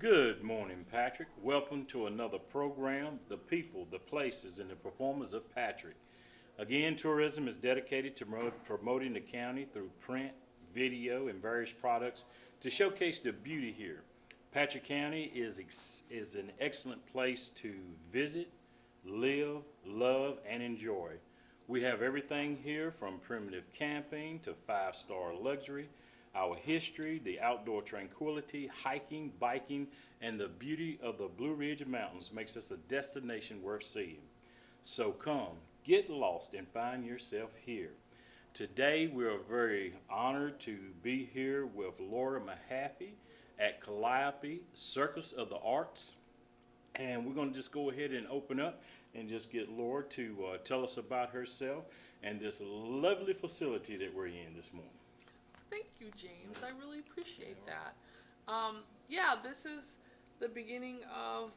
Good morning, Patrick. Welcome to another program, The People, the Places, and the Performers of Patrick. Again, tourism is dedicated to promoting the county through print, video, and various products to showcase the beauty here. Patrick County is an excellent place to visit, live, love, and enjoy. We have everything here from primitive camping to five-star luxury, our history, the outdoor tranquility, hiking, biking, and the beauty of the Blue Ridge Mountains makes us a destination worth seeing. So come, get lost, and find yourself here. Today, we are very honored to be here with Lora Mahaffey at Calliope, Circus of the Arts. And we're going to just go ahead and open up and just get Lora to tell us about herself and this lovely facility that we're in this morning. Thank you, James. I really appreciate that. Yeah, this is the beginning of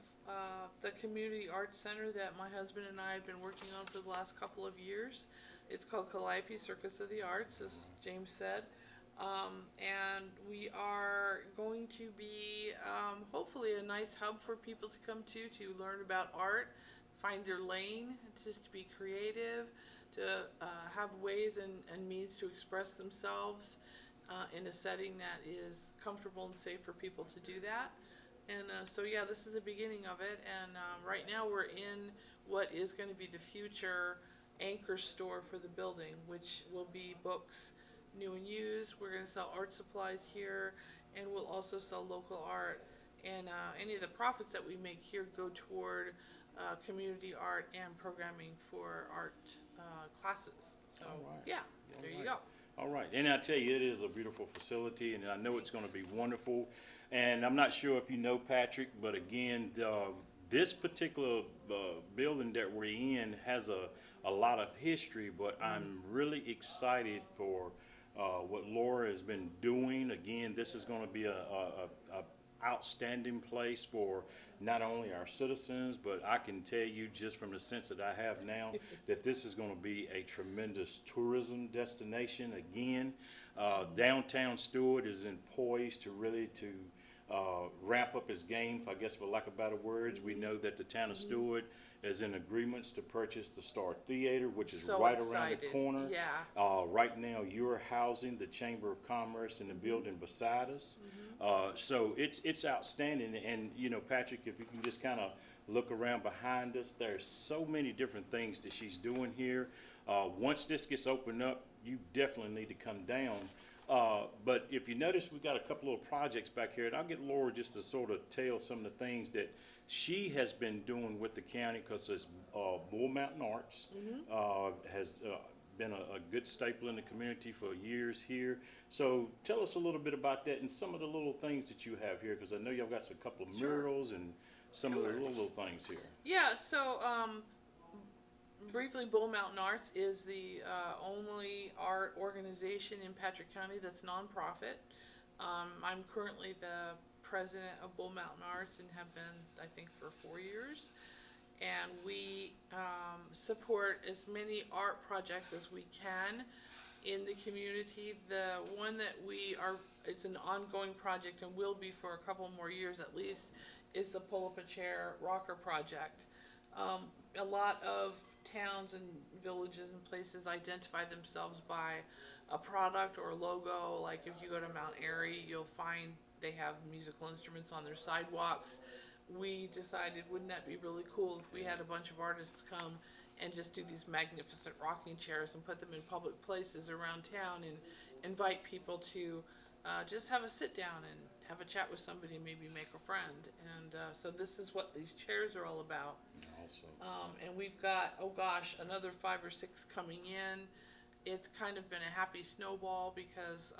the Community Arts Center that my husband and I have been working on for the last couple of years. It's called Calliope Circus of the Arts, as James said. And we are going to be hopefully a nice hub for people to come to learn about art, find their lane, just to be creative, to have ways and means to express themselves in a setting that is comfortable and safe for people to do that. And so yeah, this is the beginning of it, and right now we're in what is going to be the future anchor store for the building, which will be books, new and used. We're going to sell art supplies here, and we'll also sell local art, and any of the profits that we make here go toward community art and programming for art classes. So yeah, there you go. All right, and I tell you, it is a beautiful facility, and I know it's going to be wonderful. And I'm not sure if you know Patrick, but again, this particular building that we're in has a lot of history, but I'm really excited for what Lora has been doing. Again, this is going to be a outstanding place for not only our citizens, but I can tell you just from the sense that I have now that this is going to be a tremendous tourism destination. Again, downtown Stuart is in poised to really ramp up its game, I guess, for lack of better words. We know that the town of Stuart is in agreements to purchase the Star Theater, which is right around the corner. Yeah. Right now, you're housing the Chamber of Commerce in the building beside us. So it's outstanding. And, you know, Patrick, if you can just kind of look around behind us, there's so many different things that she's doing here. Once this gets opened up, you definitely need to come down. But if you notice, we've got a couple of projects back here, and I'll get Lora just to sort of tell some of the things that she has been doing with the county, because it's Bull Mountain Arts has been a good staple in the community for years here. So tell us a little bit about that and some of the little things that you have here, because I know y'all got a couple of murals and some of the little things here. Yeah, so briefly, Bull Mountain Arts is the only art organization in Patrick County that's nonprofit. I'm currently the president of Bull Mountain Arts and have been, I think, for 4 years. And we support as many art projects as we can in the community. The one that it's an ongoing project and will be for a couple more years at least, is the Pull-Up-a-Chair Rocker Project. A lot of towns and villages and places identify themselves by a product or a logo. Like if you go to Mount Airy, you'll find they have musical instruments on their sidewalks. We decided, wouldn't that be really cool if we had a bunch of artists come and just do these magnificent rocking chairs and put them in public places around town and invite people to just have a sit down and have a chat with somebody, maybe make a friend. And so this is what these chairs are all about. And we've got, another 5 or 6 coming in. It's kind of been a happy snowball because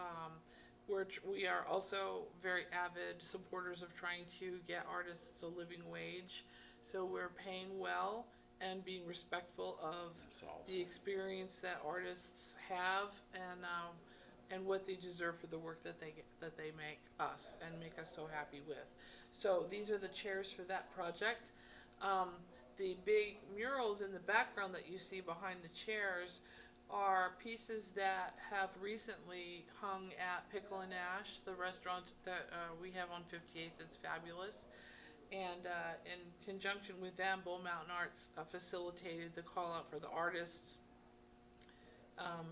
we are also very avid supporters of trying to get artists a living wage. So we're paying well and being respectful of the experience that artists have and what they deserve for the work that they make us and make us so happy with. So these are the chairs for that project. The big murals in the background that you see behind the chairs are pieces that have recently hung at Pickle and Ash, the restaurant that we have on 58th that's fabulous. And in conjunction with them, Bull Mountain Arts facilitated the call out for the artists, um,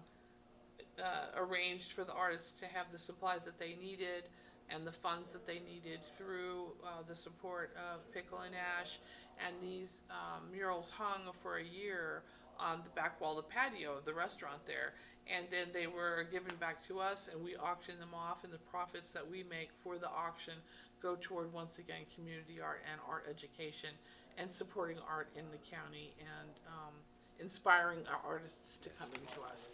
arranged for the artists to have the supplies that they needed and the funds that they needed through the support of Pickle and Ash. And these murals hung for a year on the back wall of the patio of the restaurant there. And then they were given back to us, and we auctioned them off, and the profits that we make for the auction go toward, once again, community art and art education and supporting art in the county and inspiring our artists to come into us.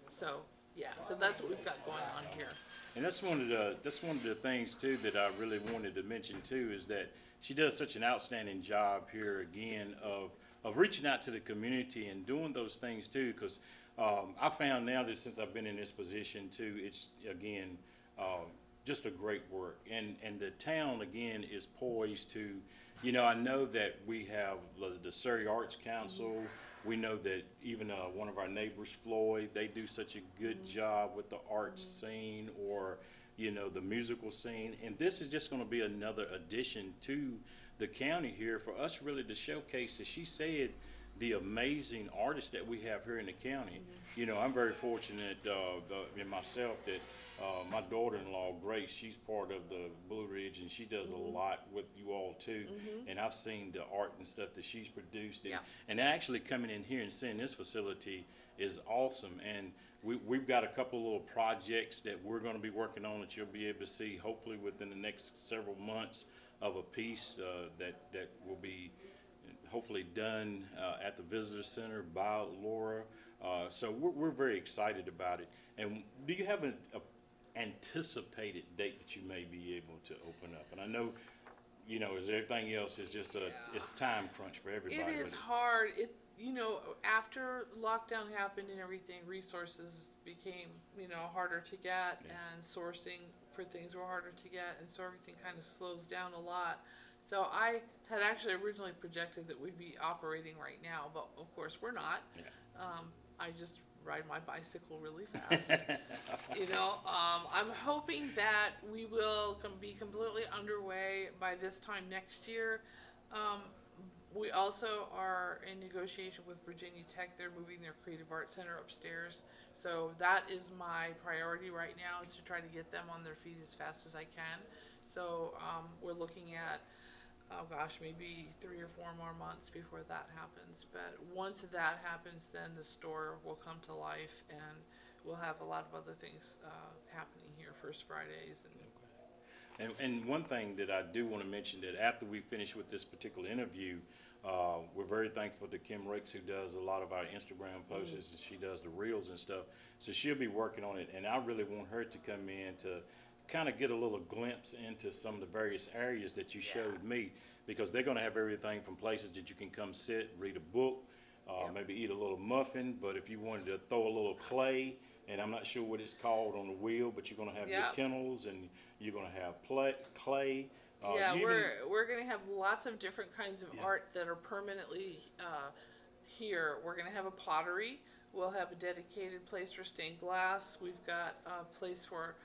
So, yeah, so that's what we've got going on here. And that's one of the things too that I really wanted to mention too, is that she does such an outstanding job here again of reaching out to the community and doing those things too, because I found now that since I've been in this position too, it's again just a great work, and the town again is poised to, you know, I know that we have the Surrey Arts Council. We know that even one of our neighbors, Floyd, they do such a good job with the arts scene, or, you know, the musical scene. And this is just going to be another addition to the county here for us really to showcase, as she said, the amazing artists that we have here in the county. You know, I'm very fortunate in myself that my daughter-in-law, Grace, she's part of the Blue Ridge, and she does a lot with you all too. And I've seen the art and stuff that she's produced. And actually coming in here and seeing this facility is awesome. And we've got a couple little projects that we're going to be working on that you'll be able to see hopefully within the next several months, of a piece that will be hopefully done at the visitor center by Lora. So we're very excited about it. And do you have an anticipated date that you may be able to open up? And I know, you know, as everything else is just it's time crunch for everybody. It is hard. You know, after lockdown happened and everything, resources became, you know, harder to get, and sourcing for things were harder to get, and so everything kind of slows down a lot. So I had actually originally projected that we'd be operating right now, but of course we're not. I just ride my bicycle really fast. You know, I'm hoping that we will be completely underway by this time next year. We also are in negotiation with Virginia Tech. They're moving their Creative Arts Center upstairs. So that is my priority right now, is to try to get them on their feet as fast as I can. So we're looking at, oh gosh, maybe 3 or 4 more months before that happens. But once that happens, then the store will come to life, and we'll have a lot of other things happening here, First Fridays. And one thing that I do want to mention, that after we finish with this particular interview, we're very thankful to Kim Rakes, who does a lot of our Instagram posts, and she does the reels and stuff. So she'll be working on it, and I really want her to come in to kind of get a little glimpse into some of the various areas that you showed me, because they're going to have everything from places that you can come sit, read a book, maybe eat a little muffin, but if you wanted to throw a little clay, and I'm not sure what it's called on the wheel, but you're going to have your kennels, and you're going to have clay. We're going to have lots of different kinds of art that are permanently here. We're going to have a pottery. We'll have a dedicated place for stained glass. We've got a place for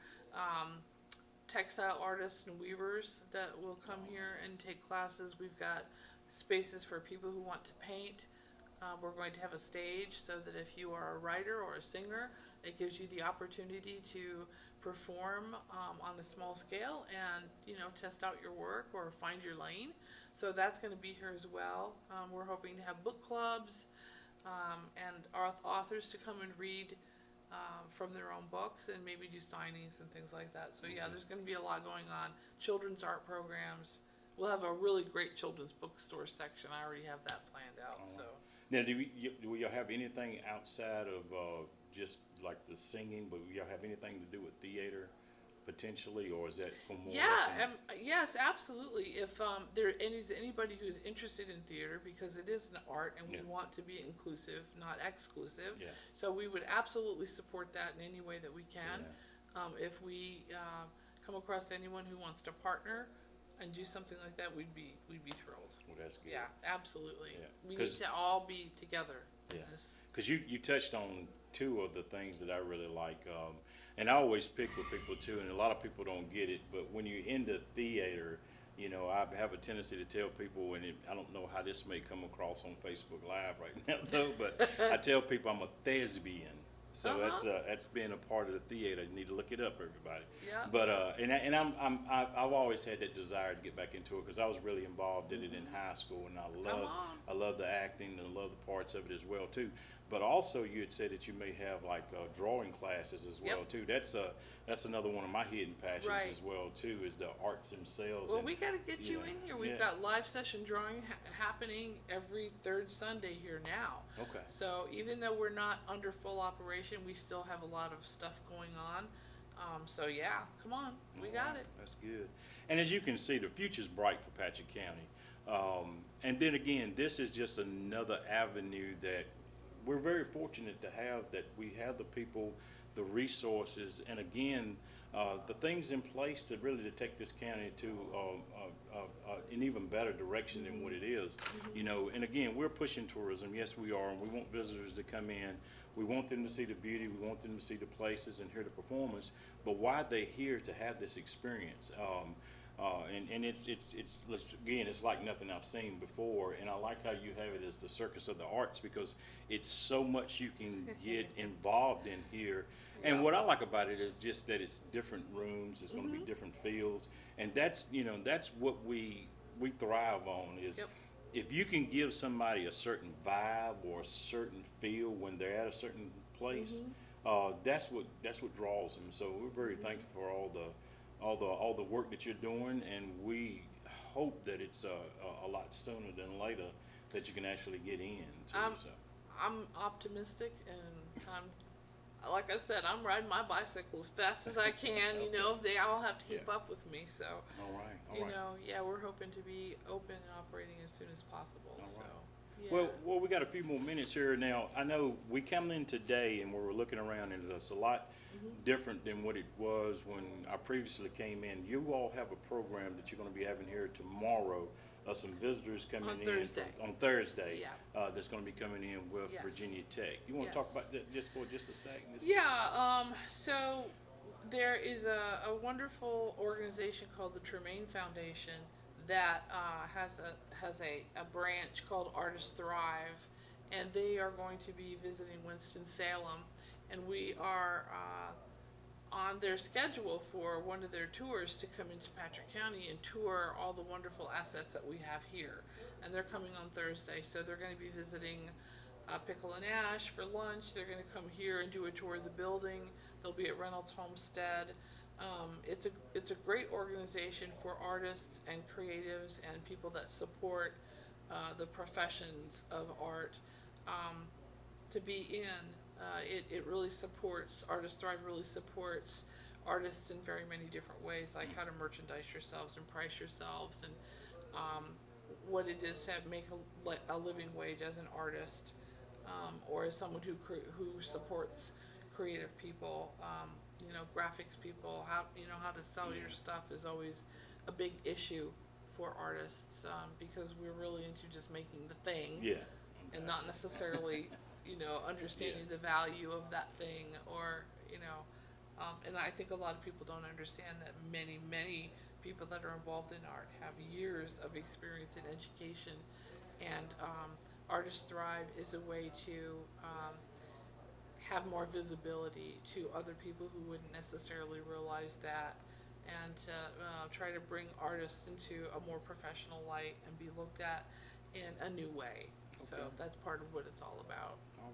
textile artists and weavers that will come here and take classes. We've got spaces for people who want to paint. We're going to have a stage so that if you are a writer or a singer, it gives you the opportunity to perform on a small scale and, you know, test out your work or find your lane. So that's going to be here as well. We're hoping to have book clubs and our authors to come and read from their own books and maybe do signings and things like that. So yeah, there's going to be a lot going on. Children's art programs. We'll have a really great children's bookstore section. I already have that planned out. So now, do y'all have anything outside of just like the singing? But will y'all have anything to do with theater potentially, or is that for more? Yes, absolutely. If there is anybody who's interested in theater, because it is an art and we want to be inclusive, not exclusive. So we would absolutely support that in any way that we can. If we come across anyone who wants to partner and do something like that, we'd be thrilled. Well, that's good. Yeah, absolutely. Yeah. We need to all be together. Yeah. Yes. Because you touched on two of the things that I really like, and I always pick with people too, and a lot of people don't get it, but when you're in the theater, I have a tendency to tell people, and I don't know how this may come across on Facebook Live right now, though, but I tell people I'm a thespian. So that's being a part of the theater. You need to look it up, everybody. Yeah. But I've always had that desire to get back into it because I was really involved in it in high school, and I love the acting and I love the parts of it as well too. But also, you had said that you may have like drawing classes as well too. That's another one of my hidden passions as well too, is the arts themselves. Well, and, we got to get you in here. We've got live session drawing happening every third Sunday here now. Okay. So even though we're not under full operation, we still have a lot of stuff going on. So yeah, come on, we got it. That's good. And as you can see, the future's bright for Patrick County. And then again, this is just another avenue that we're very fortunate to have, that we have the people, the resources, and again, the things in place to really to take this county to an even better direction than what it is. And again, we're pushing tourism. Yes, we are, and we want visitors to come in. We want them to see the beauty. We want them to see the places and hear the performance. But why are they here to have this experience? And it's again, it's like nothing I've seen before. And I like how you have it as the Circus of the Arts, because it's so much you can get involved in here. And what I like about it is just that it's different rooms. It's going to be different fields, and that's what we thrive on is. If you can give somebody a certain vibe or a certain feel when they're at a certain place, that's what draws them. So we're very thankful for all the work that you're doing, and we hope that it's a lot sooner than later that you can actually get in. I'm optimistic, and like I said, I'm riding my bicycle as fast as I can. They all have to keep up with me. So, all right. we're hoping to be open and operating as soon as possible. All right. So, yeah. Well, we got a few more minutes here now. I know we come in today and we were looking around, and it's a lot different than what it was when I previously came in. You all have a program that you're going to be having here tomorrow. Some visitors coming on Thursday. That's going to be coming in with Virginia Tech. You want to talk about that just for just a second? So there is a wonderful organization called the Tremaine Foundation that has a branch called Artists Thrive, and they are going to be visiting Winston-Salem, and we are on their schedule for one of their tours to come into Patrick County and tour all the wonderful assets that we have here. And they're coming on Thursday, so they're going to be visiting Pickle and Ash for lunch. They're going to come here and do a tour of the building. They'll be at Reynolds Homestead. It's a great organization for artists and creatives and people that support the professions of art to be in. It really supports, Artists Thrive really supports artists in very many different ways, like how to merchandise yourselves and price yourselves, and what it is to make a living wage as an artist, or as someone who supports creative people, graphics people. How to sell your stuff is always a big issue for artists, because we're really into just making the thing, and not necessarily understanding the value of that thing, or and I think a lot of people don't understand that many people that are involved in art have years of experience in education, and Artists Thrive is a way to have more visibility to other people who wouldn't necessarily realize that, and to try to bring artists into a more professional light and be looked at in a new way. So that's part of what it's all about. All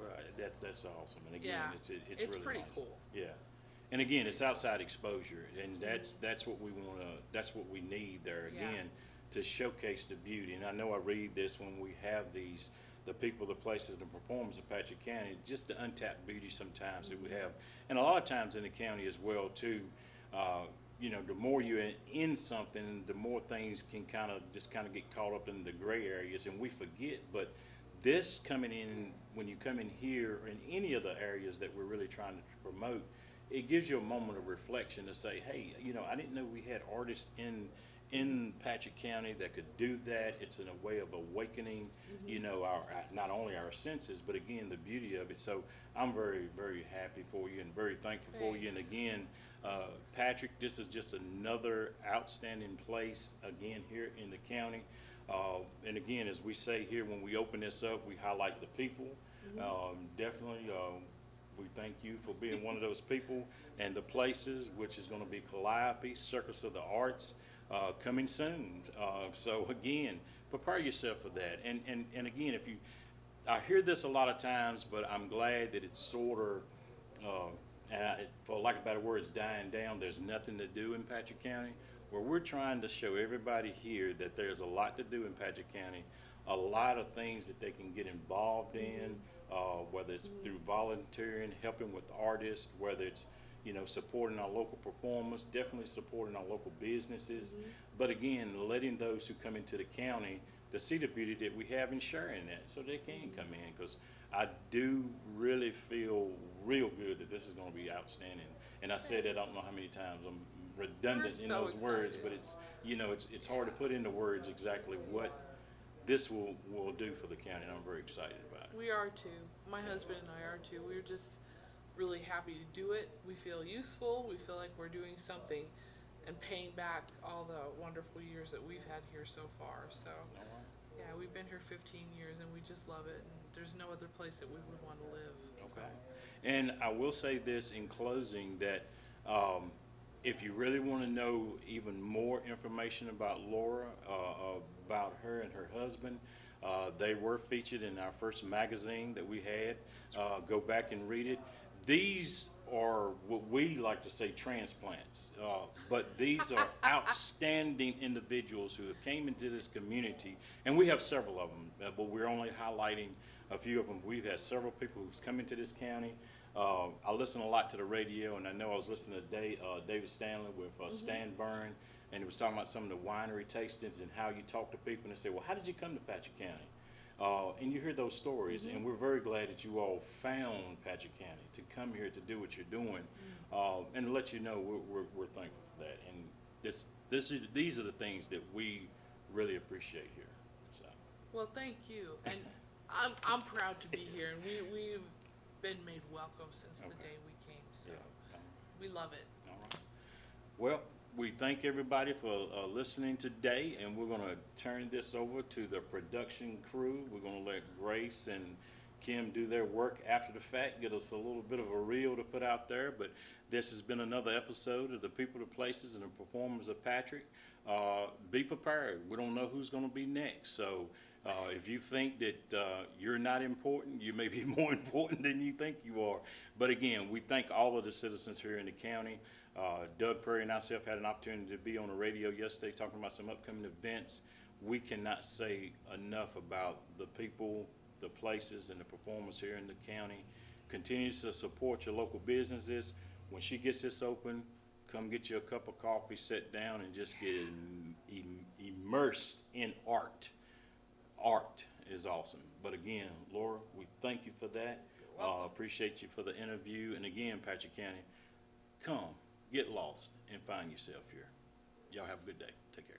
right. Well, that's awesome. And again, it's really pretty nice. cool. Yeah. And again, it's outside exposure, and that's what we want to. That's what we need there again to showcase the beauty. And I know I read this when we have the people, the places, the performers of Patrick County, just the untapped beauty sometimes that we have, and a lot of times in the county as well too. The more you're in something, the more things can kind of get caught up in the gray areas, and we forget. But this coming in, when you come in here in any of the areas that we're really trying to promote, it gives you a moment of reflection to say, hey, I didn't know we had artists in in Patrick County that could do that. It's in a way of awakening, you know, our not only our senses, but again, the beauty of it. So I'm very, very happy for you and very thankful for you. And Thanks. again, Patrick, this is just another outstanding place, again, here in the county. And again, as we say here, when we open this up, we highlight the people. Definitely, we thank you for being one of those people, and the places, which is going to be Calliope, Circus of the Arts, coming soon. So again, prepare yourself for that. And again, I hear this a lot of times, but I'm glad that it's sort of, for lack of better words, dying down. There's nothing to do in Patrick County. Where we're trying to show everybody here that there's a lot to do in Patrick County, a lot of things that they can get involved in, whether it's through volunteering, helping with artists, whether it's, you know, supporting our local performers, definitely supporting our local businesses. But again, letting those who come into the county to see the beauty that we have and sharing that so they can come in, because I do really feel real good that this is going to be outstanding. And I said that I don't know how many times. I'm redundant We're in so those words, excited. but it's, you know, it's hard to put into words exactly what this will do for the county, and I'm very excited about it. We are too. My husband and I are too. We're just really happy to do it. We feel useful. We feel like we're doing something and paying back all the wonderful years that we've had here so far. So, All right. yeah, we've been here 15 years and we just love it. And there's no other place that we would want to live. So. Okay. And I will say this in closing, that if you really want to know even more information about Lora, about her and her husband, they were featured in our first magazine that we had. Go back and read it. These are what we like to say transplants, but these are outstanding individuals who have came into this community, and we have several of them, but we're only highlighting a few of them. We've had several people who's come into this county. I listen a lot to the radio, and I know I was listening to David Stanley with Stan Byrne, and he was talking about some of the winery tastings and how you talk to people, and they say, well, how did you come to Patrick County? And you hear those stories, and we're very glad that you all found Patrick County to come here to do what you're doing, and to let you know we're thankful for that. And these are the things that we really appreciate here. So. Well, thank you. And I'm proud to be here. And we've been made welcome since the day we came. So we love it. All right. Well, we thank everybody for listening today, and we're going to turn this over to the production crew. We're going to let Grace and Kim do their work after the fact, get us a little bit of a reel to put out there. But this has been another episode of the People, the Places, and the Performers of Patrick. Be prepared. We don't know who's going to be next. So if you think that you're not important, you may be more important than you think you are. But again, we thank all of the citizens here in the county. Doug Perry and myself had an opportunity to be on the radio yesterday talking about some upcoming events. We cannot say enough about the people, the places, and the performers here in the county. Continue to support your local businesses. When she gets this open, come get you a cup of coffee, sit down, and just get immersed in art. Art is awesome. But again, Laura, we thank you for that. Appreciate you for the interview. And again, Patrick County, come, get lost, and find yourself here. Y'all have a good day. Take care.